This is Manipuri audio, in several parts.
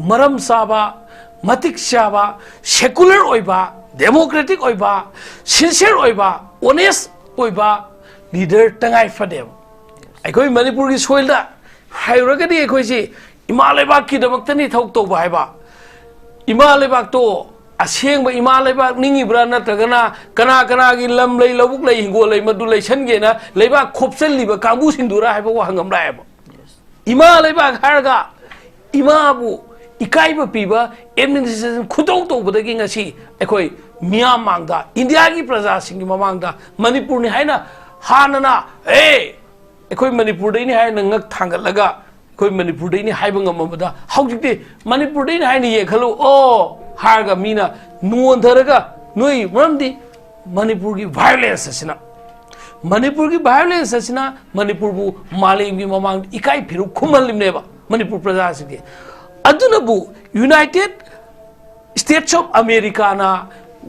maram saba matik saba secular oiba democratic oiba sincere oiba honest oiba leader tangai fadem aikoi manipur gi soil da hairagadi aikoi si imalai bak ki damaktani thok to ba haiba imalai bak to aseng ba imalai bak ningi brana tagana kana kana gi lam lei lobuk lei hingol lei madu lei sange na leiba khopsel liba kambu sindura haiba wa hangam rai ba imalai bak harga imabu ikaiba piba administration khudong to budagi ngasi aikoi miyam mangda india gi praja singi mamangda manipur ni haina hanana aikoi manipur dai ni haina ngak thangalaga koi manipur dai ni haiba ngamamada haujikti manipur dai ni haina ye khalo o harga mina nuon tharaga noi mamdi manipur gi violence asina manipur gi violence asina manipur bu malem gi mamang ikai phiru khumal limneba manipur praja sigi aduna bu united states of america na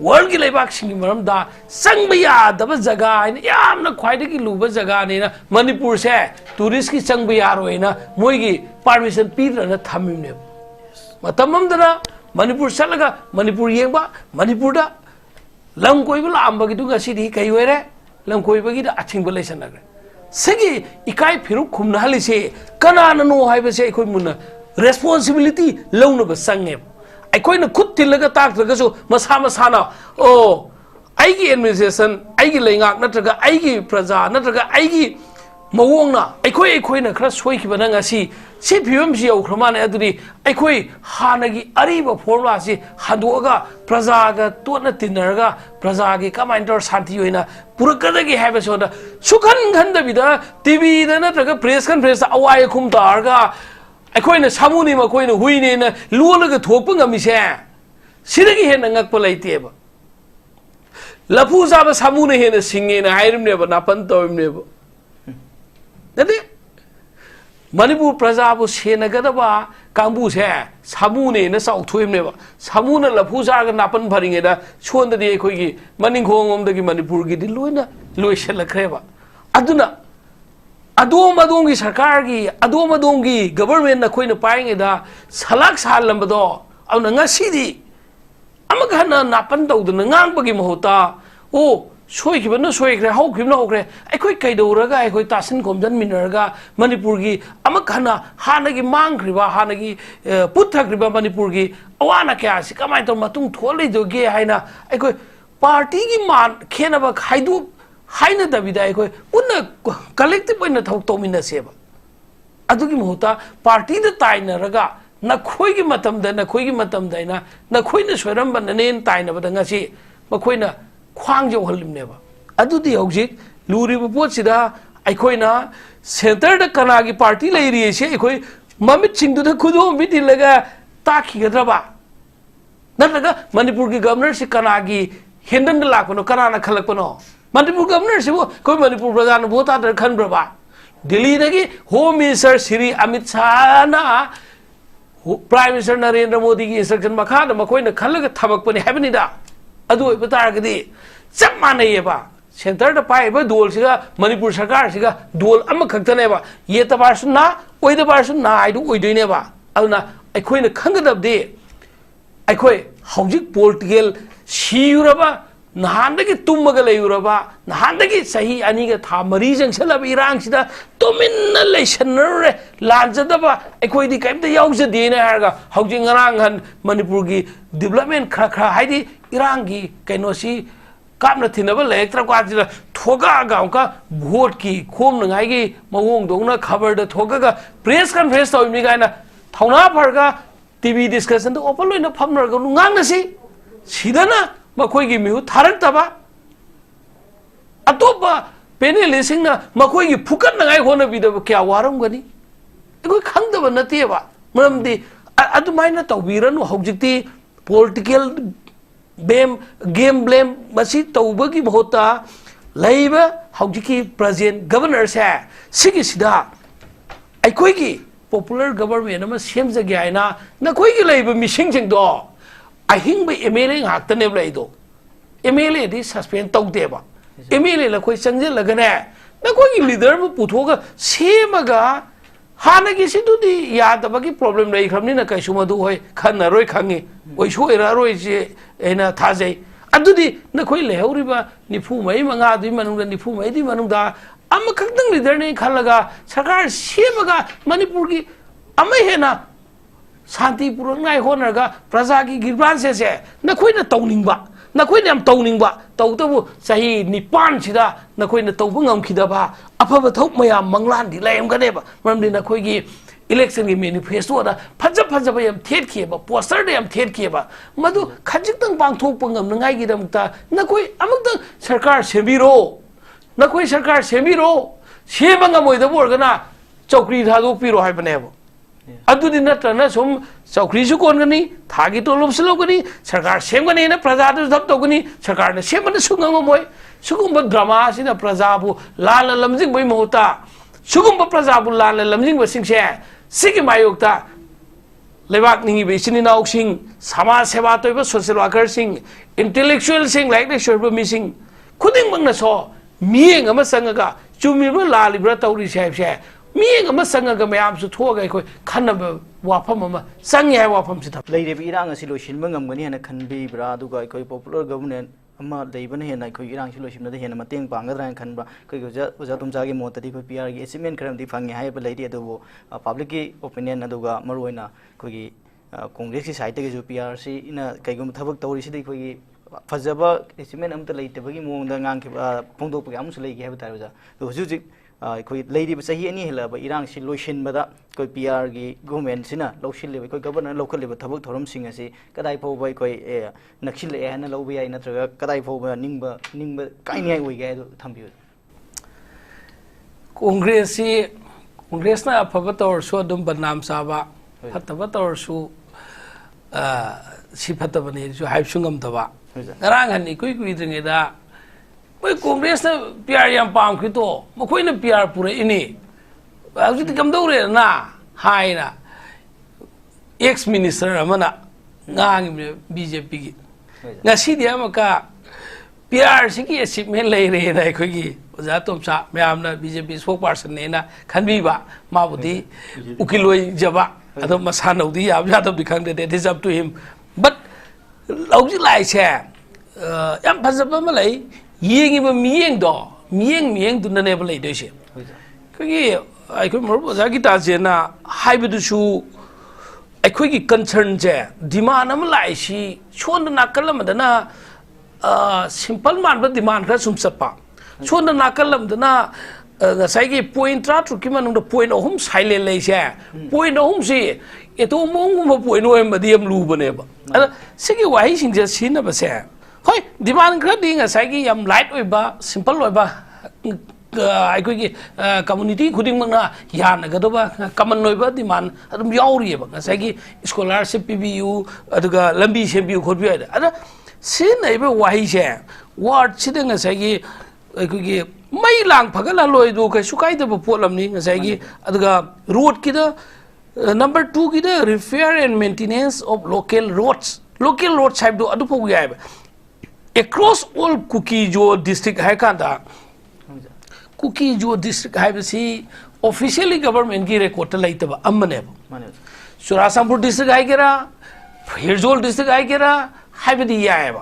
world gi leibak singi maram da sangba ya daba jaga ina yamna khwaida gi luba jaga ne na manipur se tourist ki sangba ya roi na moi gi permission pidra na thamimne matamam dana manipur salaga manipur yengba manipur da lam koi bula amba gi dunga sidi kai were lam koi bagi da aching bala sanaga segi ikai phiru khumna halise kana na no haiba se khoi munna responsibility launa ba sange ꯑꯩꯈꯣꯏꯅ ꯈꯨꯠ ꯊꯤꯜꯂꯒ ꯇꯥꯛꯇ꯭ꯔꯒꯁꯨ ꯃꯁꯥ ꯃꯁꯥꯅ ꯑꯩꯒꯤ ꯑꯦꯗꯃꯤꯅꯤꯁꯇ꯭ꯔꯦꯁꯟ ꯑꯩꯒꯤ ꯂꯩꯉꯥꯛ ꯅꯠꯇ꯭ꯔꯒ ꯑꯩꯒꯤ ꯄ꯭ꯔꯖꯥ ꯅꯠꯇ꯭ꯔꯒ ꯑꯩꯒꯤ ꯃꯑꯣꯡꯅ ꯑꯩꯈꯣꯏꯅ ꯈꯔ ꯁꯣꯏꯈꯤꯕꯅ ꯉꯁꯤ ꯁꯤ ꯐꯤꯕꯝꯁꯤ ꯌꯧꯈ꯭ꯔ ꯃꯥꯜꯂꯦ ꯑꯗꯨꯗꯤ ꯑꯩꯈꯣꯏ ꯍꯥꯟꯅꯒꯤ ꯑꯔꯤꯕ ꯐꯣꯔꯃꯨꯂꯥꯁꯤ ꯍꯟꯗꯣꯛꯑꯒ ꯄ꯭ꯔꯖꯥꯒ ꯇꯣꯠꯅ ꯇꯤꯟꯅꯔꯒ ꯄ꯭ꯔꯖꯥꯒꯤ ꯀꯃꯥꯏꯅ ꯇꯧꯔ ꯁꯥꯟꯇꯤ ꯑꯣꯏꯅ ꯄꯨꯔꯛꯀꯗꯒꯦ ꯍꯥꯏꯕꯁꯣꯟꯗ ꯁꯨꯈꯟ ꯈꯟꯗꯕꯤꯗ ꯇꯤꯚꯤꯗ ꯅꯠꯇ꯭ꯔꯒ ꯄ꯭ꯔꯦꯁ ꯀꯟꯐꯔꯦꯟꯁꯇ ꯑꯋꯥꯏ ꯑꯈꯨꯝ ꯇꯥꯔꯒ ꯑꯩꯈꯣꯏꯅ ꯁꯥꯃꯨꯅꯤ ꯃꯈꯣꯏꯅ ꯍꯨꯏꯅꯦꯅ ꯂꯣꯜꯂꯒ ꯊꯣꯛꯄ ꯉꯝꯃꯤꯁꯦ ꯁꯤꯗꯒꯤ ꯍꯦꯟꯅ ꯉꯛꯄ ꯂꯩꯇꯦꯕ ꯂꯐꯨ ꯆꯥꯕ ꯁꯥꯃꯨꯅ ꯍꯦꯟꯅ ꯁꯤꯡꯉꯦꯅ ꯍꯥꯏꯔꯤꯕꯅꯦꯕ ꯅꯥꯄꯟ ꯇꯧꯔꯤꯕꯅꯦꯕ ꯅꯠꯇꯦ ꯃꯅꯤꯄꯨꯔ ꯄ꯭ꯔꯖꯥꯕꯨ ꯁꯦꯟꯅꯒꯗꯕ ꯀꯥꯡꯕꯨꯁꯦ ꯁꯥꯃꯨꯅꯦꯅ ꯆꯥꯎꯊꯣꯛꯏꯕꯅꯦꯕ ꯁꯥꯃꯨꯅ ꯂꯐꯨ ꯆꯥꯔꯒ ꯅꯥꯄꯟ ꯐꯔꯤꯉꯩꯗ ꯁꯣꯟꯗꯗꯤ ꯑꯩꯈꯣꯏꯒꯤ ꯃꯅꯤꯡꯈꯣꯡꯂꯣꯝꯗꯒꯤ ꯃꯅꯤꯄꯨꯔꯒꯤꯗꯤ ꯂꯣꯏꯅ ꯂꯣꯏꯁꯤꯜꯂꯛꯈ꯭ꯔꯦꯕ ꯑꯗꯨꯅ ꯑꯗꯣꯝꯒꯤ ꯁꯔꯀꯥꯔꯒꯤ ꯑꯗꯣꯝꯒꯤ ꯒꯕꯔꯃꯦꯟ ꯑꯩꯈꯣꯏꯅ ꯄꯥꯏꯔꯤꯉꯩꯗ ꯁꯂꯥꯛ ꯁꯥꯍꯜꯂꯝꯕꯗꯣ ꯑꯗꯨꯅ ꯉꯁꯤꯗꯤ ꯑꯃꯨꯛ ꯍꯟꯅ ꯅꯥꯄꯟ ꯇꯧꯗꯅ ꯉꯥꯡꯕꯒꯤ ꯃꯍꯨꯠꯇ ꯁꯣꯏꯈꯤꯕꯅ ꯁꯣꯏꯈ꯭ꯔꯦ ꯍꯧꯈꯤꯕꯅ ꯍꯧꯈ꯭ꯔꯦ ꯑꯩꯈꯣꯏ ꯀꯩꯗꯧꯔꯒ ꯑꯩꯈꯣꯏ ꯇꯥꯁꯤꯟ ꯈꯣꯝꯖꯤꯟꯃꯤꯟꯅꯔꯒ ꯃꯅꯤꯄꯨꯔꯒꯤ ꯑꯃꯨꯛ ꯍꯟꯅ ꯍꯥꯟꯅꯒꯤ ꯃꯥꯡꯈ꯭ꯔꯤꯕ ꯍꯥꯟꯅꯒꯤ ꯄꯨꯠꯊꯈ꯭ꯔꯤꯕ ꯃꯅꯤꯄꯨꯔꯒꯤ ꯑꯋꯥ ꯀꯌꯥꯁꯤ ꯀꯃꯥꯏꯅ ꯇꯧꯔ ꯃꯇꯨꯡ ꯊꯣꯛꯂꯣꯏꯗꯒꯦ ꯍꯥꯏꯅ ꯑꯩꯈꯣꯏ ꯄꯥꯔꯇꯤꯒꯤ ꯈꯦꯠꯅꯕ ꯍꯥꯏꯅꯗꯕꯤꯗ ꯑꯩꯈꯣꯏ ꯄꯨꯟꯅ ꯀꯂꯦꯛꯇꯤꯚ ꯑꯣꯏꯅ ꯊꯕꯛ ꯇꯧꯃꯤꯟꯅꯁꯦꯕ ꯑꯗꯨꯒꯤ ꯃꯍꯨꯠꯇ ꯄꯥꯔꯇꯤꯗ ꯇꯥꯏꯅꯔꯒ ꯅꯈꯣꯏꯒꯤ ꯃꯇꯝꯗ ꯑꯩꯅ ꯅꯈꯣꯏꯅ ꯁꯣꯏꯔꯝꯕꯅꯅꯦꯅ ꯇꯥꯏꯅꯕꯗ ꯉꯁꯤ ꯃꯈꯣꯏꯅ ꯈ꯭ꯋꯥꯡ ꯌꯧꯍꯜꯂꯤꯕꯅꯦꯕ ꯑꯗꯨꯗꯤ ꯍꯧꯖꯤꯛ ꯂꯨꯔꯤꯕ ꯄꯣꯠꯁꯤꯗ ꯑꯩꯈꯣꯏꯅ ꯁꯦꯟꯇꯔꯗ ꯀꯅꯥꯒꯤ ꯄꯥꯔꯇꯤ ꯂꯩꯔꯤꯁꯦ ꯑꯩꯈꯣꯏ ꯃꯃꯤꯠꯁꯤꯡꯗꯨꯗ ꯈꯨꯗꯣꯝꯕꯤ ꯊꯤꯜꯂꯒ ꯇꯥꯛꯈꯤꯒꯗ꯭ꯔꯕ ꯅꯠꯇ꯭ꯔꯒ ꯃꯅꯤꯄꯨꯔꯒꯤ ꯒꯕꯔꯅꯔꯁꯤ ꯀꯅꯥꯒꯤ ꯍꯦꯟꯗꯟꯗ ꯂꯥꯛꯄꯅꯣ ꯀꯅꯥꯅ ꯈꯜꯂꯛꯄꯅꯣ ꯃꯅꯤꯄꯨꯔ ꯒꯕꯔꯅꯔꯁꯤꯕꯨ ꯑꯩꯈꯣꯏ ꯃꯅꯤꯄꯨꯔ ꯄ꯭ꯔꯖꯥꯅ ꯚꯣꯠ ꯊꯥꯗꯔ ꯈꯟꯕ꯭ꯔꯕ ꯗꯤꯜꯂꯤꯗꯒꯤ home minister Shri Amit Shah prime minister Narendra ꯃꯣꯗꯤꯒꯤ ꯏꯟꯁꯇ꯭ꯔꯛꯁꯟ ꯃꯈꯥꯗ ꯃꯈꯣꯏꯅ ꯈꯜꯂꯒ ꯊꯝꯃꯛꯄꯅꯤ ꯍꯥꯏꯕꯅꯤꯗ ꯑꯗꯨ ꯑꯣꯏꯕ ꯇꯥꯔꯒꯗꯤ ꯆꯞ ꯃꯥꯟꯅꯩꯌꯦꯕ ꯁꯦꯟꯇꯔꯗ ꯄꯥꯏꯔꯤꯕ ꯗꯣꯜꯁꯤꯒ ꯃꯅꯤꯄꯨꯔ ꯁꯔꯀꯥꯔꯁꯤꯒ ꯗꯣꯜ ꯑꯃꯈꯛꯇꯅꯦꯕ ꯌꯦꯠꯇꯕꯥꯔꯁꯨ ꯅꯥ ꯑꯣꯏꯗꯕꯥꯔꯁꯨ ꯅꯥ ꯍꯥꯏꯗꯨ ꯑꯣꯏꯗꯣꯏꯅꯦꯕ ꯑꯗꯨꯅ ꯑꯩꯈꯣꯏꯅ ꯈꯪꯒꯗꯕꯗꯤ ꯑꯩꯈꯣꯏ ꯍꯧꯖꯤꯛ ꯄꯣꯂꯤꯇꯤꯀꯦꯜ ꯁꯤꯔꯨꯔꯕ ꯅꯍꯥꯟꯗꯒꯤ ꯇꯨꯝꯃꯒ ꯂꯩꯔꯨꯔꯕ ꯅꯍꯥꯟꯗꯒꯤ ꯆꯍꯤ 2ꯒ ꯊꯥ 4 ꯆꯪꯁꯜꯂꯕ ꯏꯔꯥꯡꯁꯤꯗ ꯇꯨꯃꯤꯟꯅ ꯂꯩꯁꯟꯅꯔꯨꯔꯦ ꯂꯥꯟꯖꯗꯕ ꯑꯩꯈꯣꯏꯗꯤ ꯀꯩꯝꯇ ꯌꯥꯎꯖꯗꯦꯅ ꯍꯥꯏꯔꯒ ꯍꯧꯖꯤꯛ ꯉꯔꯥꯡ ꯃꯅꯤꯄꯨꯔꯒꯤ ꯗꯤꯕꯦꯂꯞꯃꯦꯟ ꯈꯔ ꯍꯥꯏꯗꯤ ꯏꯔꯥꯡꯒꯤ ꯀꯩꯅꯣꯁꯤ ꯀꯥꯞꯅ ꯊꯤꯟꯅꯕ ꯂꯩꯔꯛꯇ꯭ꯔꯀꯥꯟꯁꯤꯗ ꯊꯣꯛꯑꯒ ꯑꯃꯨꯛꯀ ꯚꯣꯠꯀꯤ ꯈꯣꯝꯅꯉꯥꯏꯒꯤ ꯃꯑꯣꯡꯗꯧꯅ ꯈꯕꯔꯗ ꯊꯣꯛꯑꯒ ꯄ꯭ꯔꯦꯁ ꯀꯟꯐꯔꯦꯟꯁ ꯇꯧꯔꯤꯕꯅꯤ ꯀꯥꯏꯅ ꯊꯧꯅꯥ ꯐꯔꯒ ꯇꯤꯚꯤ ꯗꯤꯁꯀꯁꯟꯗ ꯑꯣꯄꯟ ꯑꯣꯏꯅ ꯐꯝꯅꯔꯒ ꯉꯥꯡꯅꯁꯤ ꯁꯤꯗꯅ ꯃꯈꯣꯏꯒꯤ ꯃꯤꯍꯨꯠ ꯊꯥꯔꯛꯇꯕ ꯑꯇꯣꯞꯄ ꯄꯦꯅꯦꯂꯤꯁꯁꯤꯡꯅ ꯃꯈꯣꯏꯒꯤ ꯐꯨꯀꯠꯅꯉꯥꯏ ꯍꯣꯠꯅꯕꯤꯗꯕ ꯀꯌꯥ ꯋꯥꯔꯝꯒꯅꯤ ꯑꯩꯈꯣꯏ ꯈꯪꯗꯕ ꯅꯠꯇꯦꯕ ꯃꯔꯝꯗꯤ ꯑꯗꯨꯃꯥꯏꯅ ꯇꯧꯕꯤꯔꯅꯨ ꯍꯧꯖꯤꯛꯇꯤ ꯄꯣꯂꯤꯇꯤꯀꯦꯜ ꯒꯦꯝ ꯕ꯭ꯂꯦꯝ ꯃꯁꯤ ꯇꯧꯕꯒꯤ ꯃꯍꯨꯠꯇ ꯂꯩꯕ ꯍꯧꯖꯤꯛꯀꯤ ꯄ꯭ꯔꯖꯦꯟ ꯒꯕꯔꯅꯔꯁꯦ ꯁꯤꯒꯤꯁꯤꯗ ꯑꯩꯈꯣꯏꯒꯤ ꯄꯣꯄꯨꯂꯔ ꯒꯕꯔꯃꯦꯟ ꯑꯃ ꯁꯦꯝꯖꯒꯦ ꯍꯥꯏꯅ ꯅꯈꯣꯏꯒꯤ ꯂꯩꯕ ꯃꯤꯁꯤꯡꯁꯤꯡꯗꯣ ꯑꯍꯤꯡꯕ MLA ꯉꯥꯛꯇꯅꯦꯕ ꯂꯩꯗꯣ MLAꯗꯤ ꯁꯁꯄꯦꯟ ꯇꯧꯗꯦꯕ MLA ꯑꯩꯈꯣꯏ ꯆꯪꯁꯤꯜꯂꯒꯅꯦ ꯅꯈꯣꯏꯒꯤ ꯂꯤꯗꯔ ꯑꯃ ꯄꯨꯊꯣꯛꯑꯒ ꯁꯦꯝꯃꯒ हाँ की सिदुदी यादबगी प्रॉब्लम नहीं खरमनी ना कैसु मधु होय खन्ना रोय खंगे ओय सोयरा रोय जे एना थाजै अदुदी नखोय लेहौरिबा निफु मई मंगा दुई मनुंग निफु मई दी मनुंग अम खक्तंग लीडर ने खलगा सरकार सेमगा मणिपुर की अम हेना शांति पुरंगाय होनरगा प्रजा की गिरबान से नखोय न तौनिंगबा नखोय ने तौनिंगबा तौतबु सही निपान सिदा नखोय न तौब ngमखिदबा अफब थौक मयाम मंगलान दि लायमगनेबा मरमदि नखोय की इलेक्शन की मैनिफेस्टो दा फजब यम थेट खियबा पोस्टर दे यम थेट खियबा मधु खजितंग पांगथोक ngमनगाय की दमता नखोय अमक्तंग सरकार सेबिरो नखोय सरकार सेबिरो सेबा ngमोयदबो ओरगना चौकरी थादोकपिरो हायबनेबो अदुदि नत्रना सुम चौकरीसु कोनगनी थागी तोलबसु लौगनी सरकार सेमगनी ना प्रजादु धप तौगनी सरकार ने सेमन सुंगमोय सुगुम ड्रामा सिना प्रजाबु लाल लमजिंग बै महता सुगुम प्रजाबु लाल लमजिंग बसिंगसे सिगी मायोक्ता लेबाक निंगी बेसिनी नाउसिंग समाज सेवा तोइबा सोशल वर्कर सिंग इंटेलेक्चुअल सिंग लाइक द शोरबो मिसिंग खुदिंग मंगना सो मियेंग अमा संगगा चुमिबो लालिब्रा तौरि साहेबसे मियेंग अमा संगगा मयाम सु थोगा अखोय खन्नब वाफम अमा संगे है वाफम सिथा लेरेबि इरांग असि लोइसिनबा ngमगनी हना खनबिब्रा दुगा अखोय पॉपुलर गवर्नमेंट अमा दैबन हेना अखोय इरांग सि लोइसिनदा हेना मतेंग पांगदरा खनबा अखोय ओजा तुमजागी मोतदि अखोय पीआर की अचीवमेंट खरमदि फंगे हायबा लेदि अदुबो पब्लिक की ओपिनियन अदुगा मरुइना अखोय कांग्रेस की साइड तगेजु पीआर सि इना कैगुम थबक तौरिसिदि अखोय फजबा अचीवमेंट अमता लेतबगी मोंगदा ngang फोंदोकपगे अमुसु लेगे हायबा तारजा हुजुजिक अखोई लेरिब सही अनि हेलब इरांग सि लोइसिनबदा कोई पीआर की गवर्नमेंट सिना लौसिलेब कोई गवर्नर लौखलेब थबक थोरम सिंग असि कदाई फौबा कोई नक्सिले हना लौबे याय नत्रगा कदाई फौबा निंग काइनियाय ओइगे अदु थंबियो कांग्रेस ना अफब तौरसु अदुम बदनाम साबा फतब तौरसु सि फतबने सु हाइबसुंगम दबा ngरang hani kui dringeda moi congress na pr yam pam khito mokoi na pr pura ini hauji ti kamdau re na hai na ex minister amana ngang bjp gi ngasi dia maka pr si ki achievement lei re na khoi gi oja tomsa mayam na bjp spokesperson ne na khanbi ba ma budi ukiloi jaba ado masa naudi yab jadab dikhang de it is up to him but lौजी लाइसे याम फजब म लै येंगिब मियेंग दो मियेंग दुनने ब लैदोसे कगी आइखो मरबो जागी ताजेना हाइबदुसु आइखोगी कंसर्न जे डिमांड म लाइसी छोन नाकलमदना सिंपल मानब डिमांड खा सुमसपा छोन नाकलमदना ngसाइगी पॉइंट 3 की मनुंग पॉइंट अहम साइलेंट लैसे पॉइंट अहम से एतो मोंगुम पॉइंट ओय मदियम लुबनेबा अदा सिगी वाही सिंजे सिनबसे होय डिमांड खरा दी ngसाइगी यम लाइट ओइबा सिंपल ओइबा आइकोगी कम्युनिटी खुदिंग मंगना यानगदबा कमन ओइबा डिमांड अदम याउरियबा ngसाइगी स्कॉलरशिप पीबीयू अदुगा लंबी सेबियू खोबि अदा सिनैबा वाही से वार्ड सिदंग ngसाइगी आइकोगी मई लांग फगला लोइदो कैसु काइदबा पोलमनी ngसाइगी अदुगा रोड किदा number 2 की the repair and maintenance of local roads type do adu pog yaib across all Kuki-Jo district hai kanda Kuki-Jo district hai basi officially government ki record laitaba amane Churasampur district hai kera Hirzol district hai kera hai badi yaib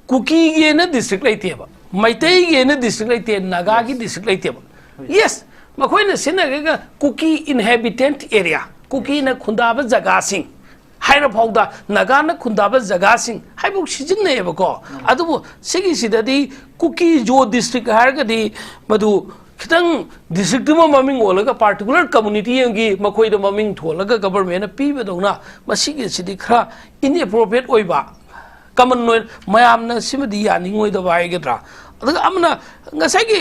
Kuki ge na district laiteba Maitai ge na district laite Naga ki district laiteba yes मखोइना सिनगेगा कुकी इनहेबिटेंट एरिया कुकी न खुंदाब जगासिंग हाइरा फाउदा नगा न खुंदाब जगासिंग हाइबु सिजिननेबको अदुबु सिगी सिददी कुकी जो डिस्ट्रिक्ट हारगदी मदु खितंग डिस्ट्रिक्ट म ममिंग ओलगा पार्टिकुलर कम्युनिटी यांगी मखोइदा ममिंग थोलगा गवर्नमेंट पीबदौना मसिगी सिदि खरा इनएप्रोप्रिएट ओइबा कमन नोय मयामना सिमदि यानिंगोइदा बाइगेद्रा अमना ngसाइगी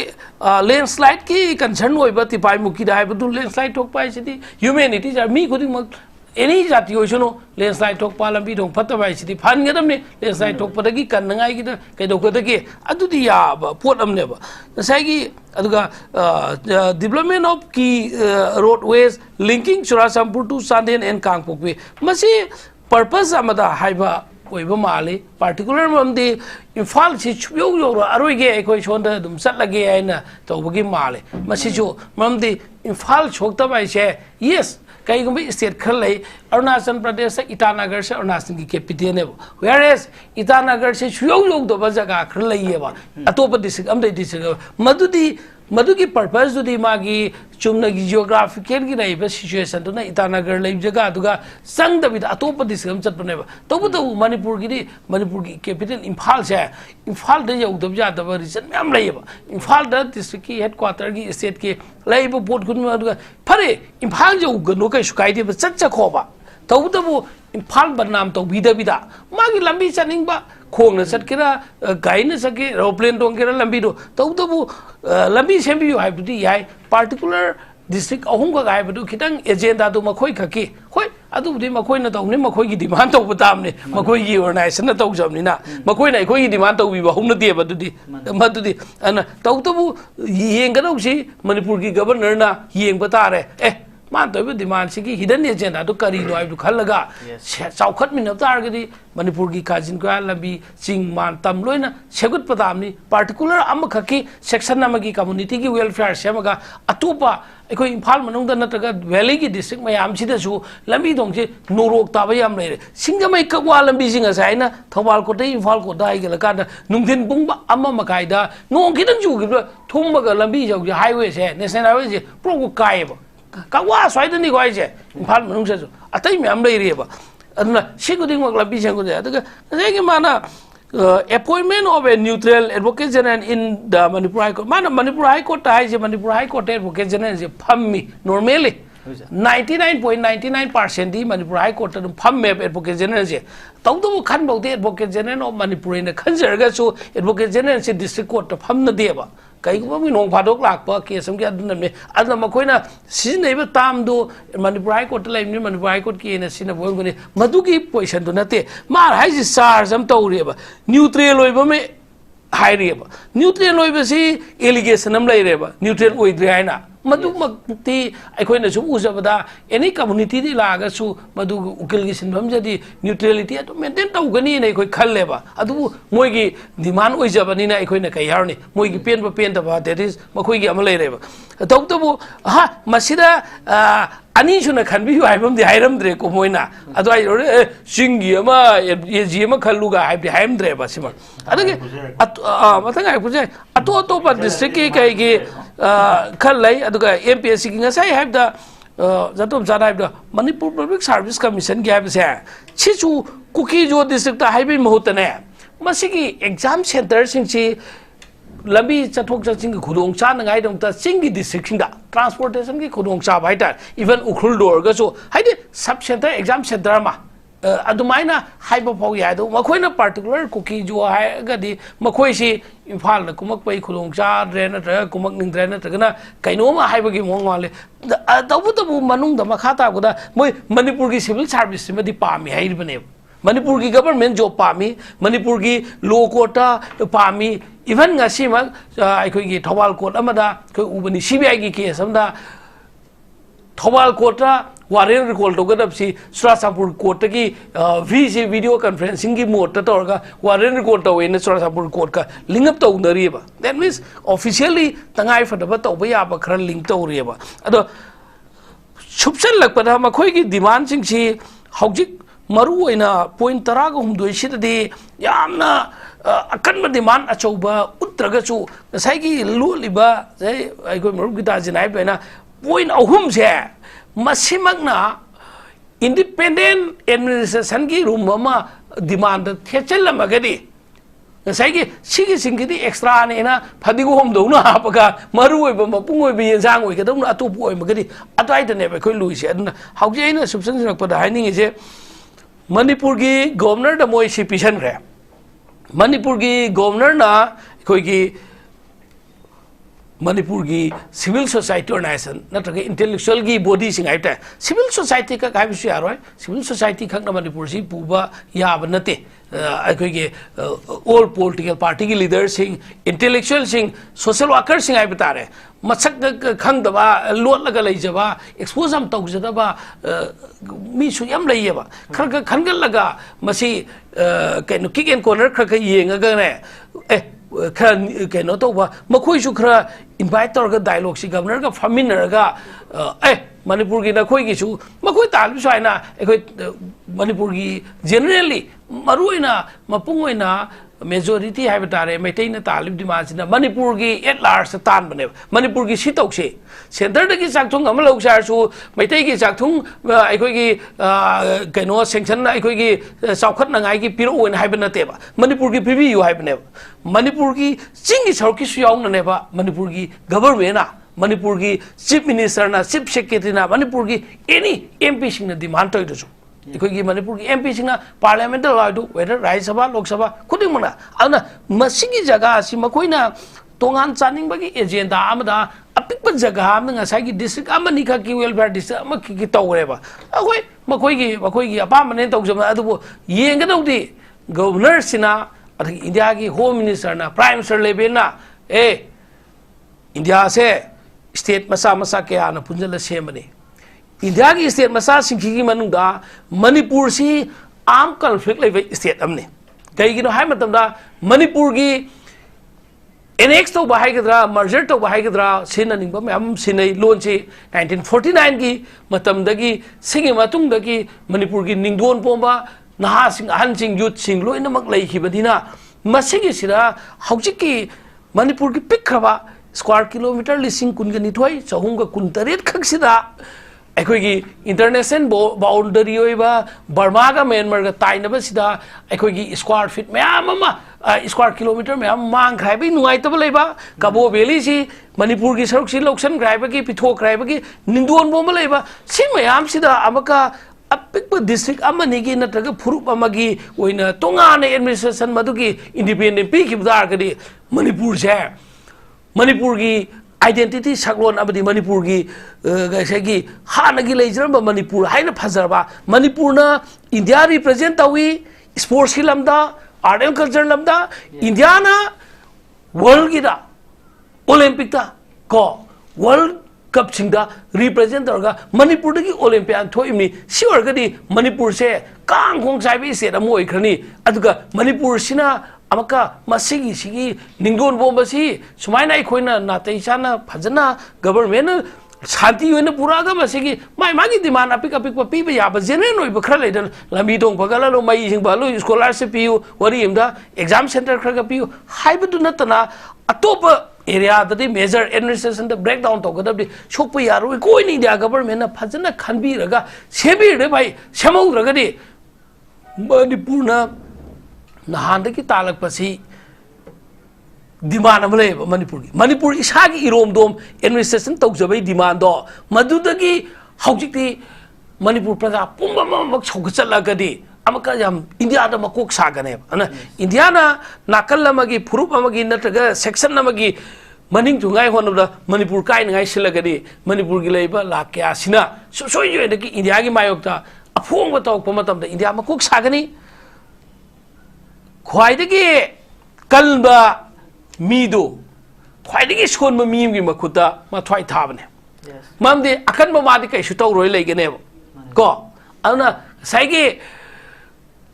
लैंडस्लाइड की कंसर्न ओइबा तिपाई मुकी दाय बदु लैंडस्लाइड थोक पाइ सिदि ह्यूमैनिटी जा मी खुदिंग मक एनी जाति होइसनो लैंडस्लाइड थोक पालंबी दं फत्ता बाइ सिदि फानगदमने लैंडस्लाइड थोक पदगी कन्नगाई की कैदोकदगी अदुदि या पोट अमनेबा ngसाइगी अदुगा डेवलपमेंट ऑफ की roadways linking Churachandpur to Chandel and Kangpokpi मसी पर्पस अमदा हाइबा ओइबा माले पार्टिकुलर ममदि इम्फाल से छुयो यो अरोइगे अखोय सोंदा दुम चटलगे आइना तौबगी माले मसिजो ममदि इम्फाल छोकता है यस कई स्टेट खर ले अरुणाचल प्रदेश ईटानगर से अरुणाचल की कैपिटल है वेयर एज ईटानगर से सुयोग जगह खर लेबा अतोप डिस्ट्रिक्ट डिस्ट्रिक्ट मधुकी पर्पस दुदी मागी चुमनगी जियोग्राफिकल की रही सिचुएशन तो ना ईटानगर ले जगह दुगा संग दबिदा अतोप डिस्ट्रिक्ट चटपने तब तो मणिपुर की कैपिटल इम्फाल से इम्फाल दे यौदब जादब रीजन मैम लेबा इम्फाल द डिस्ट्रिक्ट की हेडक्वार्टर की स्टेट के लेबा बोर्ड गुन दुगा फरे इम्फाल जौगनो कई सुकाइदे चखोबा तब तब इम्फाल बदनाम तौबीदबिदा मागी लंबी चनिंगबा खोंगना चटकेरा गाइना चके एरोप्लेन टोंगेरा लंबीदो तब तब लंबी सेंबियो हाइबदि याय पार्टिकुलर डिस्ट्रिक्ट अहुम का गायबदु खितंग एजेंडा दो मखोय खकी होय अदुबदि मखोय न तौने मखोय की डिमांड तौब तामने मखोय की ऑर्गेनाइजेशन न तौजबनिना मखोय न अखोय की डिमांड तौबी बहुन देब अदुदि मदुदि अन तौतबु येंगदौसी मणिपुर की गवर्नर ना येंग तारे मान तो डिमांड से हिडन एजेंडा तो करीनो है खलगा चौखट मिनब तारगदी मणिपुर की काजिन का लंबी चिंग मान तम लोइना सेगुत पदामनी पार्टिकुलर अमखकी सेक्शन अमगी कम्युनिटी की वेलफेयर सेमगा अतोपा अखोई इम्फाल मनुंग नत्रगा वैली की डिस्ट्रिक्ट मयाम सिदसु लंबी दोंगसे नोरोक ताब याम लेरे सिंगमई कवा लंबी जिंग साइना थौबाल कोटे इम्फाल कोटा आइगलका नुंदिन बुंग अम मकाइदा नोंग खिदंग जुगिब थुमगा लंबी जौग हाईवे से नेशनल हाईवे से प्रोगो कायब कवा स्वाइदनी गोइजे इम्फाल मनुंग से अतई मैम लेरेबा अदुना सिगुदिंग लंबी सेंगुदे अदुगा जेगे माना appointment of a neutral advocate general in the Manipur High Court. Man, Manipur High Court is Manipur High Court advocate general is Phammi. Normally, 99.99% the Manipur High Court Phammi advocate general is. Taudu Khan Bauti advocate general of Manipur in the Kanjarga so advocate general is district court of Hamna Deva. Kaikumi no Padok Lakpa, Kesam Gaduname, Adla Makoina, Sineva Tam do Manipur High Court, like Manipur High Court key in a sin of Wogani, Maduki position do not take. Mar has SARS, I'm told river, neutral over high river, neutral over see, allegation, I'm lay river, neutral with Rihanna. Madu Makti, I coin as Uzabada, any community laga so Madu Ukilgis and Mamjadi, neutrality at maintain Togani and I could Kaleva. Adu Moigi, the man Uzabanina, I coin a Kayarni, Moigi paint for paint about that is Makogi Amalay River. A Toktobu, aha, Masida, Anishuna can be I from the Hiram Draco Moina. Otherwise, Shingiama, Yama Kaluga, I have the Hiram Drabasima. I think I could say, a total district Kalai, MPSC, as I have the Zatum Zana, the Manipur Public Service Commission gave here. Chichu, Cookie Jo District, the Highway Mohotane. Masiki exam center since Labi Chatok Chaching Kudong Chan and I don't sing district transportation Kudong Cha Vita, even Ukuldo, so I did sub center exam center. Adumaina hypopoiado, Makoina particular cookie jo gadi, Makoishi, Impal, Kumakway Kulongcha, Renata, Kumak Nindrena, Kainoma Hypogim Mongale, the Adabu Manung, the Makata, Manipurgi civil service, the Pami, Haibane, Manipurgi government job Pami, Manipurgi low quota, Pami, even Nasima, I could get Tawal Court Amada, Ubani Shibiagi case, Tawal Kota, Warren recall to get up see Strasapur Kota ki VC video conferencing ki motor torga, Warren recall away in Strasapur Kota, link up to the river. That means officially Tangai for the Batawayaba Kran link to river. Ado Chupsel like Padamakoiki demanding she Hojik Maru in a point Taragum do shit a day, Yamna. Akan demand a choba, Utragachu, the Saiki Luliba, say, I go Murgutas in Ibena, point of whom share. Masimagna independent administration ki rumama demand Techella Magadi. The Saiki, Siki Singiti extra Nena, Padigo home do not hapaga, Maru, Mapungo be in Zang, we don't know to boy Magadi. At I never could lose it. How Jane substance of the hiding is a Manipurgi governor the Moishi Pishan Ram. Manipurgi governor na Koigi Manipurgi civil society organization, not intellectual body sing civil society ka kai bisu aroi civil society khak na Manipur si puba ya banate ai all political party ki leaders sing intellectual sing social workers sing ai batare masak khang daba lot laga lei jaba expose am tau jada ba mi su yam lei ba khar ka khangal laga masi kaino kick and corner khar ka yenga ga ne Kano to Makoishu Kra invite tawrga dialogue si governor ga faminarga manipur gi na khoi gi chu makhoi tal bi saina ekhoi manipur gi generally maruina mapungoina majority hai batare maitai na talib dimasina manipur gi at large tan bane manipur gi sitok se center da gi chakthung am lok sar su maitai gi chakthung ekhoi gi kaino sanction na ekhoi gi saukhat na ngai gi piro oin hai bana te ba manipur gi pibi yu hai bane manipur gi ching gi sarki su yaung na ne ba manipur gi government na manipur gi chief minister na chief secretary na manipur gi any mp sing na demand toy do ꯑꯩꯈꯣꯏꯒꯤ ꯃꯅꯤꯄꯨꯔꯒꯤ ꯑꯦꯝ ꯄꯤꯁꯤꯡꯅ ꯄꯥꯔꯂꯤꯌꯥꯃꯦꯟꯇ ꯂꯥꯛꯏꯗꯨ ꯋꯦꯗꯔ ꯔꯥꯖ꯭ꯌ ꯁꯚꯥ ꯂꯣꯛ ꯁꯚꯥ ꯈꯨꯗꯤꯡꯃꯛꯅ ꯑꯗꯨꯅ ꯃꯁꯤꯒꯤ ꯖꯒꯥ ꯑꯁꯤ ꯃꯈꯣꯏꯅ ꯇꯣꯉꯥꯟ ꯆꯥꯅꯤꯡꯕꯒꯤ ꯑꯦꯖꯦꯟꯗꯥ ꯑꯃꯗ ꯑꯄꯤꯛꯄ ꯖꯒꯥ ꯑꯃꯗ ꯉꯁꯥꯏꯒꯤ ꯗꯤꯁꯇ꯭ꯔꯤꯛ ꯑꯃꯅꯤꯈꯛꯀꯤ ꯋꯦꯜꯐꯤꯌꯔ ꯗꯤꯁꯇ꯭ꯔꯤꯛ ꯑꯃꯈꯛꯀꯤ ꯇꯧꯈ꯭ꯔꯦꯕ ꯑꯩꯈꯣꯏ ꯃꯈꯣꯏꯒꯤ ꯑꯄꯥꯝꯕꯅꯦꯅ ꯇꯧꯖꯕꯅ ꯑꯗꯨꯕꯨ ꯌꯦꯡꯒꯗꯧꯗꯤ ꯒꯕꯔꯅꯔꯁꯤꯅ ꯑꯗꯒꯤ ꯏꯟꯗꯤꯌꯥꯒꯤ ꯍꯣꯝ ꯃꯤꯅꯤꯁꯇꯔꯅ ꯄ꯭ꯔꯥꯏꯝ ꯃꯤꯅꯤꯁꯇꯔ ꯂꯦꯚꯦꯜꯅ ꯏꯟꯗꯤꯌꯥꯁꯦ ꯁ꯭ꯇꯦꯠ ꯃꯆꯥ ꯃꯆꯥ ꯀꯌꯥꯅ ꯄꯨꯟꯁꯤꯜꯂ ꯁꯦꯝꯕꯅꯤ इंडिया की स्टेट मसा सिंखी मनुंगा मणिपुर से आम कन्फ्लिक्ट लेवे स्टेट अमने कईगिनो हाय मतमदा मणिपुर की एनेक्स तो बाहायगद्रा मर्जर तो बाहायगद्रा सिननिंग मैम सिनै लोन से 1949 की मतमदगी सिंगे मतुंगदगी मणिपुर की निंगदोन पोंबा नहा सिंग अहन सिंग यूथ सिंग लोइनमक लैखिबदिना मसिगी सिरा हौजिकी मणिपुर की पिखरबा स्क्वायर किलोमीटर लिसिंग कुनगनिथोय चहुंगा कुनतरेत खक्सिदा अखोगी इंटरनेशनल बाउंडरी होइबा बर्मा का म्यांमार का ताइनबसिदा अखोगी स्क्वायर फीट मैम स्क्वायर किलोमीटर मैम मांग खराइबी नुआइतब लेबा कबो वैली सी मणिपुर की सरुक सी लोक्सन खराइबगी पिथो खराइबगी निंदोन बोम लेबा सी मैम सिदा अमका अपिक डिस्ट्रिक्ट अमनिगी नत्रग फुरुप अमगी ओइना तोंगाने एडमिनिस्ट्रेशन मदुगी इंडिपेंडेंट पीखिबदारगदी मणिपुर से मणिपुर की आइडेंटिटी सगलोन अबदी मणिपुर की गैसेगी हानगी लेजरम मणिपुर हाइना फजरबा मणिपुर ना इंडिया रिप्रेजेंट तवी स्पोर्ट्स की lambda art and culture lambda India ना वर्ल्ड की दा ओलंपिक दा को वर्ल्ड कप सिंगदा रिप्रेजेंट तौरगा मणिपुर की ओलंपियान थोइमनी सिवरगदी मणिपुर से कांग खोंग साइबी से अमो ओइखरनी अदुगा मणिपुर सिना अमका मसिगी सिगी निंगोन बोंबसी सुमाइना अखोइना नातै चाना फजना गवर्नमेंट शांति होइना पुरागा मसिगी माइ मागी डिमांड अपिक अपिक पीबा याबा जेनरल ओइबा खरा लेदन लमी दोंग फगला मई सिंग बालु स्कॉलरशिप पियु वरी इमदा एग्जाम सेंटर खरगा पियु हाइबदु नतना अतोप एरिया ददी major administration the break down तौगदबदि सोकप यारो कोइनी इंडिया गवर्नमेंट ना फजना खनबीरगा सेबीरे भाई सेमौद्रगदि मणिपुरना नहानदगी तालकपसी डिमांड अमले मणिपुर इसागी इरोमदोम एडमिनिस्ट्रेशन तौजबई डिमांड दो मदुदगी हौजिकती मणिपुर प्रजा पुंबमक सौगचलगदी अमका याम इंडिया दा मकोक सागने अना इंडिया ना नाकल अमगी फुरुप अमगी नत्रगा सेक्शन अमगी मनिंग जुंगाई होनबदा मणिपुर काई नगाई सिलगदी मणिपुर की लेबा लाक्या सिना सोय जोयदगी इंडिया की मायोक्ता अफोंग तौक मतमदा इंडिया मकोक सागनी ख्वाइदगी कलबा मीदो ख्वाइदगी सोनब मीमगी मखुता मथ्वाइ थाबने ममदे अकनबा मादि कैसु तौरोय लेगने को अना साइगे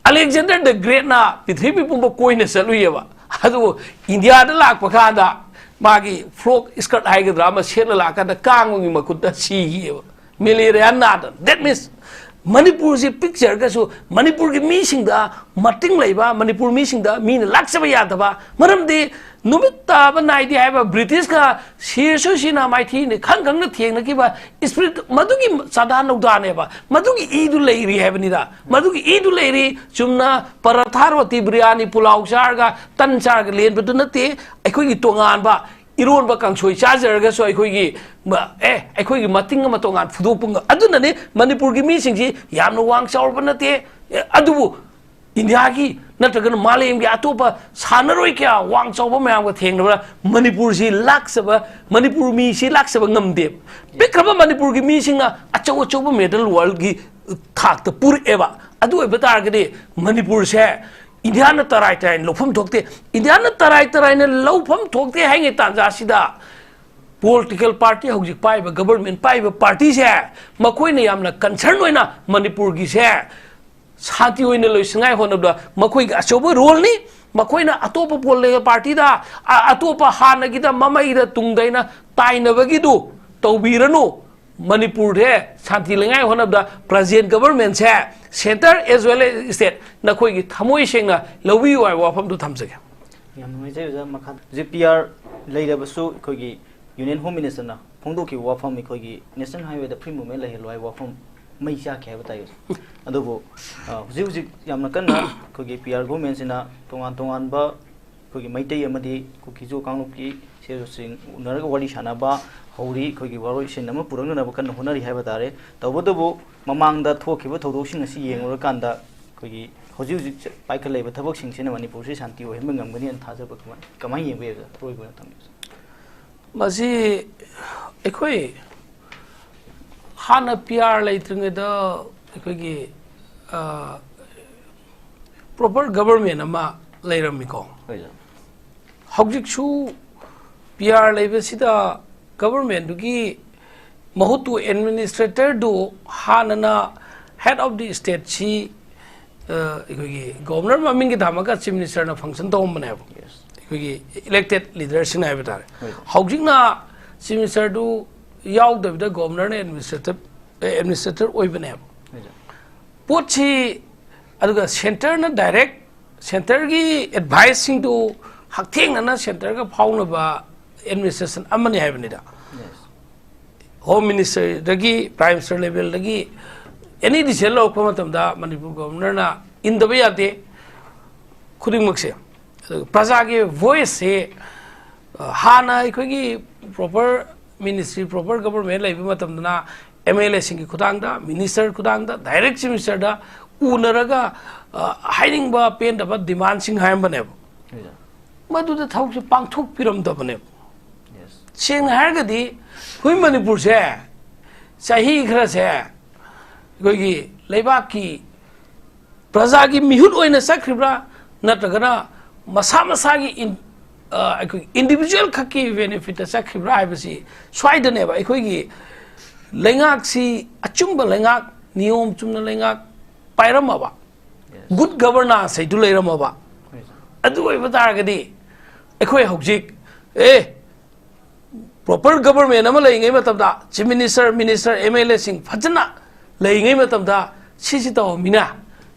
अलेक्जेंडर द ग्रेट ना पृथ्वी पुंब कोइने चलुयेबा अदु इंडिया दा लाकपा खादा मागी फ्रॉक स्कर्ट हाइगद्रा मा सेना लाकादा कांगोंगी मखुता सीगेबा मलेरिया नादन दैट मीन्स मणिपुर से पिक्चर गसु मणिपुर की मीसिंगदा मटिंग लेबा मणिपुर मीसिंगदा मीन लाक्सबा यादबा मरमदे नुमित ताब नाइदि हाइबा ब्रिटिश का शीर्षो सिना माइथि ने खंगंग थेंगनकिबा स्पिरिट मदुगी सदा नौदानेबा मदुगी ईदु लेरी हाइबनिदा मदुगी ईदु लेरी चुमना पराठा रोटी बिरयानी पुलाव चारगा तन चारगा लेनबदु नते अखोगी तोंगानबा इरोनबा कांगसोय चाजरगसो अखोगी अखोगी मतिंग अमा तोंगान फुदोपुंग अदुनने मणिपुर की मीसिंगसी यामना वांग चावरबा नते अदुबु इंडिया की नत्रगन मालेम की अतोपा सानरोय क्या वांग चावबा मयामगा थेंगनबा मणिपुर से लाक्सबा मणिपुर मी से लाक्सबा ngамदे पिखरबा मणिपुर की मीसिंगना अचौ अचौबा मेडल वर्ल्ड की थाकता पुरेबा अदु ओइबा तारगदे मणिपुर से इंडिया न तराई तराई लौफम थोकते इंडिया न तराई तराई न लौफम थोकते हैंगे तांजासिदा पॉलिटिकल पार्टी हौजिक पाइबा गवर्नमेंट पाइबा पार्टी से मखोइ ने यामना कंसर्न होइना मणिपुर की से शांति होइना लोइसंगाय होनबदा मखोइ गा अचौबा रोल नि मखोइना अतोप पोलिटिकल पार्टी दा अतोप हानगिदा ममईदा तुंगदैना ताइनबगिदु तौबीरनु मणिपुर है शांति लेंगाई होनबदा प्रेजेंट गवर्नमेंट से centre as well as state नखोई थमोई सेंगना लवी वाई वाफम दु थमजगे याम नुइजे जा मखा जे पीआर लेरबसु खोगी यूनियन होम मिनिस्टर ना फोंदो की वाफम खोगी national highway the free movement लेहलवाई वाफम मैसा खे बतायो अदुबो हुजि हुजि यामना कन्ना खोगी पीआर गवर्नमेंट सिना तोंगान तोंगान बा खोगी मैतै अमदी कुकिजो कांगुकी सेरुसिंग उनरग वाली शानाबा हौरी खोगी वारोइ सिन अमा पुरंगनब कन्न होनरी हाइबा तारे तबदबो ममांगदा थोखिबो थौदोसिंग असि येंगुर कांदा खोगी हुजि हुजि पाइखलेब थबकसिंग सिना मणिपुर से शांति ओहेम ngamgani an thajaba कमाई येंबे थोइ गोना थम मसी एखोई हाना पीआर लेत्रंगदा एखोगी प्रॉपर गवर्नमेंट अमा लेरमिको हौजिकसु पीआर लेबसिदा गवर्नमेंट दुगी महुतु एडमिनिस्ट्रेटर दु हानना हेड ऑफ द स्टेट सी गवर्नर ममिंग धामका चीफ मिनिस्टर ना फंक्शन तोमने इलेक्टेड लीडर सिंह है बता हौजिकना चीफ मिनिस्टर दु याव दबिदा गवर्नर ने एडमिनिस्ट्रेटर ओइबने पोची अदुगा सेंटर ना डायरेक्ट सेंटर की एडवाइस सिंह दु हक्थेंग ना सेंटर का फाउनबा एडमिनिस्ट्रेशन अमने है बनेदा होम मिनिस्टर दगी प्राइम मिनिस्टर लेवल दगी एनी डिसीजन लौक मतमदा मणिपुर गवर्नर ना इंदबे याते खुदिंगमक्से प्रजा की वॉइस से हाना अखोगी प्रॉपर मिनिस्ट्री प्रॉपर गवर्नमेंट लेबे मतमदना एमएलए सिंह खुदांगदा मिनिस्टर खुदांगदा डायरेक्ट चीफ मिनिस्टर दा उनरगा हाइनिंगबा पेंदबा डिमांड सिंह हायमबने मदुदा थौक पांगथोक पिरमदबने सेंग हारगदी हुई मणिपुर से सही खरा से कोई लेबाक की प्रजा की मिहुत ओइना सख्रिब्रा नत्रगना मसा मसा की इंडिविजुअल खकी बेनिफिट सख्रिब्रा हाइबसी स्वाइदनेबा अखोगी लेंगाक सी अचुंब लेंगाक नियम चुमना लेंगाक पाइरमबा गुड गवर्नेंस है दु लेरमबा अदु ओइबा तारगदी अखोय हौजिक प्रॉपर गवर्नमेंट अमा लेंगै मतमदा चीफ मिनिस्टर एमएलए सिंह फजना लेंगै मतमदा सिसि तौमिना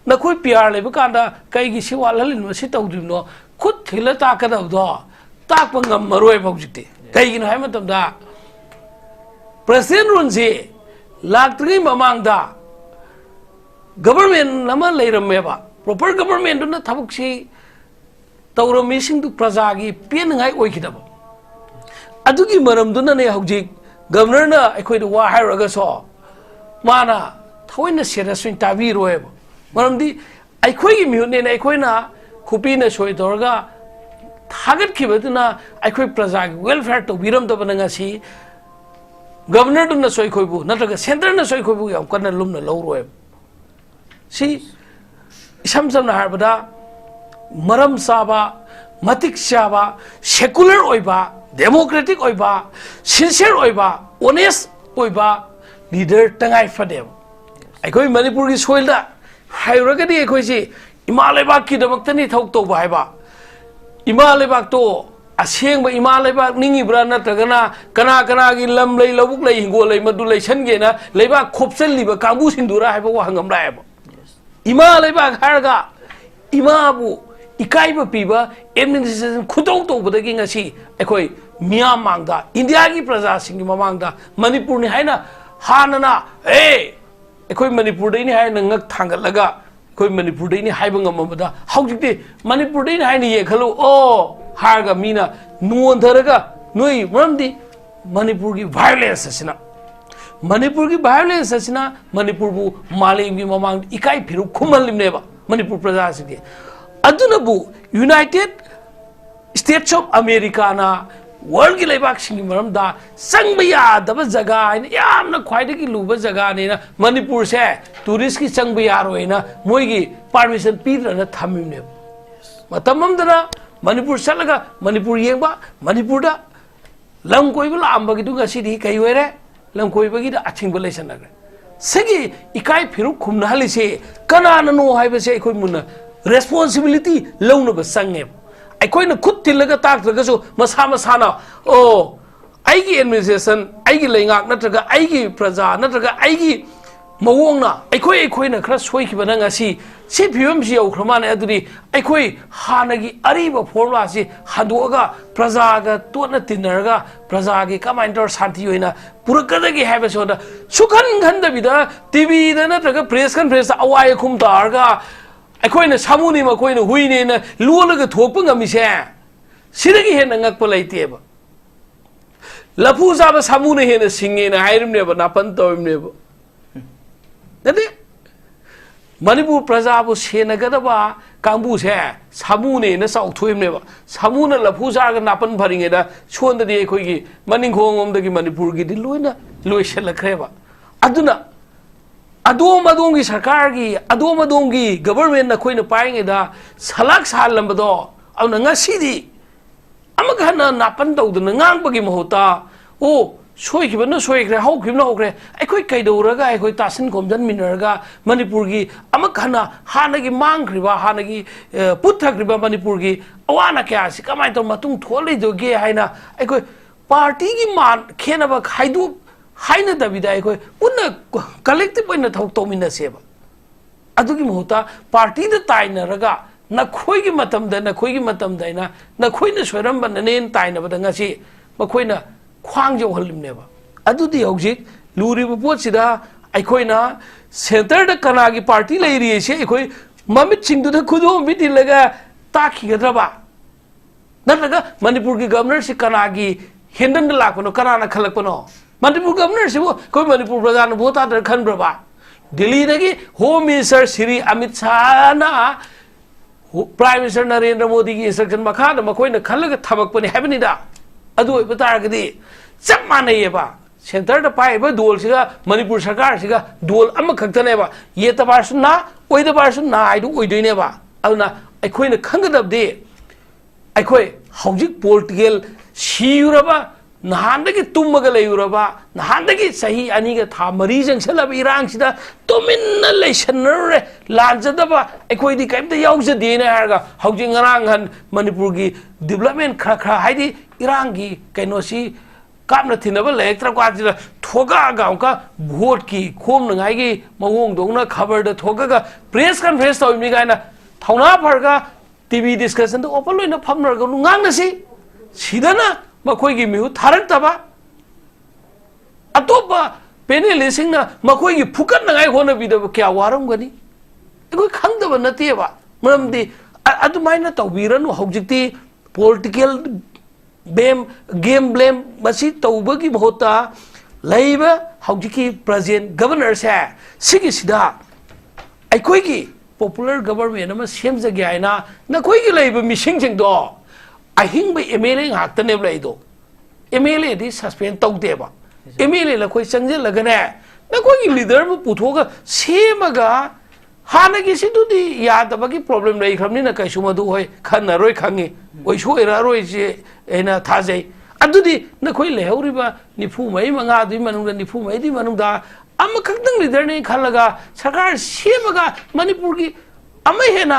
नखोय पीआर लेब कांदा कईगी सि वालहलिन मसि तौदिनो खुद थिला ताकदबदो ताकप ngमरोय हौजिकते कईगिनो हाय मतमदा प्रेसिडेंट रुनसे लाक्तृगी ममांगदा गवर्नमेंट अमा लेरमेबा प्रॉपर गवर्नमेंट दुना थबकसि तौरमिसिंदु प्रजागी पेनंगाय ओइखिदबा अदुगी मरमदुनने हौजिक गवर्नर ना अखोइद वा हायरगसो माना थोइना सेरसुइन ताबिरोय मरमदी अखोइगी मिहुने ने अखोइना खुपीना सोइदोरगा थागत खिबदुना अखोइ प्रजागी वेलफेयर तो बिरम दबन ngasi गवर्नर दुना सोइखोइबु नत्रगा सेंटर ना सोइखोइबु याम कन्ना लुमना लौरोय सी इसम समना हारबदा मरम साबा मतिक साबा सेकुलर ओइबा डेमोक्रेटिक ओइबा सिंसियर ओइबा ऑनेस्ट ओइबा लीडर तंगाई फदेब अखोई मणिपुर की सोइल दा हाइरगदी अखोई से इमा लेबाक की दमक्तनी थौक तौबा हाइबा इमा लेबाक तो असेंग इमा लेबाक निंगिब्रा नत्रगना कना कना की लम लई लबुक लई हिंगो लई मदु लई छनगेना लेबाक खोपसलिबा कांगु सिंदुरा हाइबा वा हंगमरा हाइबा इमा लेबाक हारगा इमाबु इकाइब पीबा एडमिनिस्ट्रेशन खुदौ तौबदगी ngasi अखोई मियाम मांगदा इंडिया की प्रजा सिंह ममांगदा मणिपुर नि हाइना हानना अखोई मणिपुर दैनि हाय नंगक थांगलगा अखोई मणिपुर दैनि हाइब ngमबदा हौजिकते मणिपुर दैनि हायनि येखलो ओ हारगा मीना नुओंधरगा नोई मरमदी मणिपुर की वायलेंस असिना मणिपुर की वायलेंस असिना मणिपुर बु मालेम की ममांग इकाई फिरु खुमलिमनेबा मणिपुर प्रजा सिंह अदुनबु यूनाइटेड स्टेट्स ऑफ अमेरिका ना वर्ल्ड की लेबाक सिंह मरमदा संग यादब जगह है यामना ख्वाइदगी लुबा जगह ने ना मणिपुर से टूरिस्ट की संग यारोइना मोइगी परमिशन पीदरना थमिमने मतममदना मणिपुर चलगा मणिपुर येंबा मणिपुर दा लम कोइबा लामबगी दुगा सिदी कई वेरे लम कोइबगी दा अथिंग लेसनगरे सगी इकाई फिरु खुमना हलिसे कनाननो हाइबसे अखोइ मुना responsibility launaba sange aikoina khut tilaga takragasu masa masana oh aigi administration aigi leingak natraga aigi praja natraga aigi mawongna aikoina khara soikibana ngasi si phibam si yaukhramane aduri aikoi hanagi ariba formula si handoga praja ga tona tinarga praja gi kamaintor shanti hoina purakadagi haba sonda sukhan khanda bida tv da natraga press conference awai khum targa aikoina samuni makoina huine na luolaga thokpa ngamise sidagi hena ngakpa laiteba lapu zaba samuna hena singe na hairimneba napan tawimneba nade Manipur praja bu senagadaba kangbu se samune na sau thoimneba samuna lapu zaga napan pharinge da sonda di khoi gi maning khongom da gi Manipur gi di loina loiselakhreba aduna adom gi sarkar gi adom gi government na khoina painge da salak salambado auna ngasi di amaga na napan tawduna ngangbagi mahota o soikibana soikre haukibna hokre aikoi kaiduraga aikoi tasin komjan minarga Manipur gi amakhana hanagi mangkhriba hanagi puthakriba Manipur gi awana kya si kamai to matung tholei doge haina aikoi party gi man khenaba khaidu haina dabida aikoi punna collective oina thau tomina seba adugi mahota party da tainaraga nakhoi gi matamda ina nakhoina soiramba nanen tainaba da ngasi makhoina khwang jo halimneba adudi hojik luri pot sida aikoina center da kana gi party leiri se aikoi mamit singdu da khudo miti laga takhi gadraba nalaga Manipur gi governor si kana gi hendan da lakno kana na khalakno Manipur governor si koi Manipur prajan bota dar khanbraba Delhi dagi home minister Shri Amit Shah na prime minister Narendra Modi gi instruction makha da makoina khalaga thabakpani habni da adu bataragadi chap manayeba center da paiba dol siga Manipur sarkar siga dol ama khaktaneba ye tabarsu na oida barsu na aidu oidoineba aduna aikoina khangadabde aikoi hojik political siuraba nahandagi tummaga layuraba nahandagi sahi aniga tha mari jangsalaba irang sida tominna leisanare lanjadaba aikoi di kaimta yaujade na harga hojik ngarang han Manipur gi development khra haidi irangi kainosi kapna thinaba lektra kwajira thoga gaunka vote ki khom nangai gi mawong dongna khabar da thoga ga press conference toimi gaina thauna pharga tv discussion da open loina phamnar ga ngang na si sidana makoi gi mihu tharak taba atoba panelist na makoi gi phukat nangai hona bida kya waram gani ekoi khangdaba nateba maramdi adumaina tawbiranu hojikti political game blame masi tawbagi mahota laiba hojiki present governor se sigi sida aikoi gi popular government ama semjage aina na koi gi laiba mising jing do ahing ba MLA ngakta ne laido MLA di suspend tawdeba MLA la koi changjel lagane na koi gi leader bu puthoga semaga hanagi sidudi yadabagi problem rei khamni na kai sumadu hoi khanna roi khangi oi soira roi je ena thajai adudi na khoi lehauriba nifu mai manga dui manung nifu mai di manung da amma khakdang leader ne khalaga sarkar semaga Manipur gi amma hena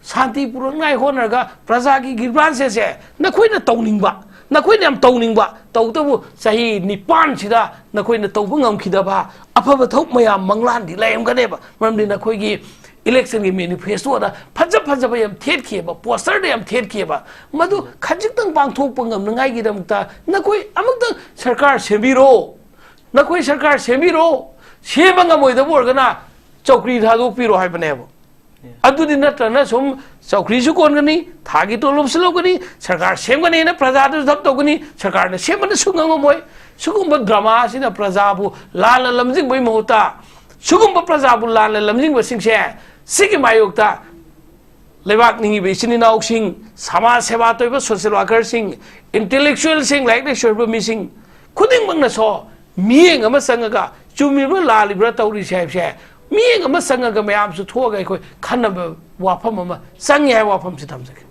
shanti purangai honarga praja gi girban se na khoi na tawningba na khoi na am tawningba tawtabu sahi nipan sida na khoi na tawba ngamkhidaba afaba thok mayam manglan di laim ganeba maramdi na khoi gi election gi manifesto da phajaba yam thet khieba poster da yam thet khieba madu khajik tang bang thok pangam ngai gi damta na khoi amuk sarkar sembiro na khoi sarkar sembiro sebanga moida borgana chokri thadu piro haibaneba adudi natrana sum chokri su kongani thagi tolom slogani sarkar semgani na praja du dhap togani sarkar na semana sungam moi sugumba drama sina praja bu lal lamjing boi mohta sugumba praja bu lal lamjing ba singse sigi mayokta lebak ningi be sini na oksing sama seva toiba social worker sing intellectual sing like the shorba missing khuding bang na so mieng ama sangaga chumi ba lalibra tawri sep se mieng ama sangaga mayam su thoga khoi khanna wafam ama sangye wafam si thamjake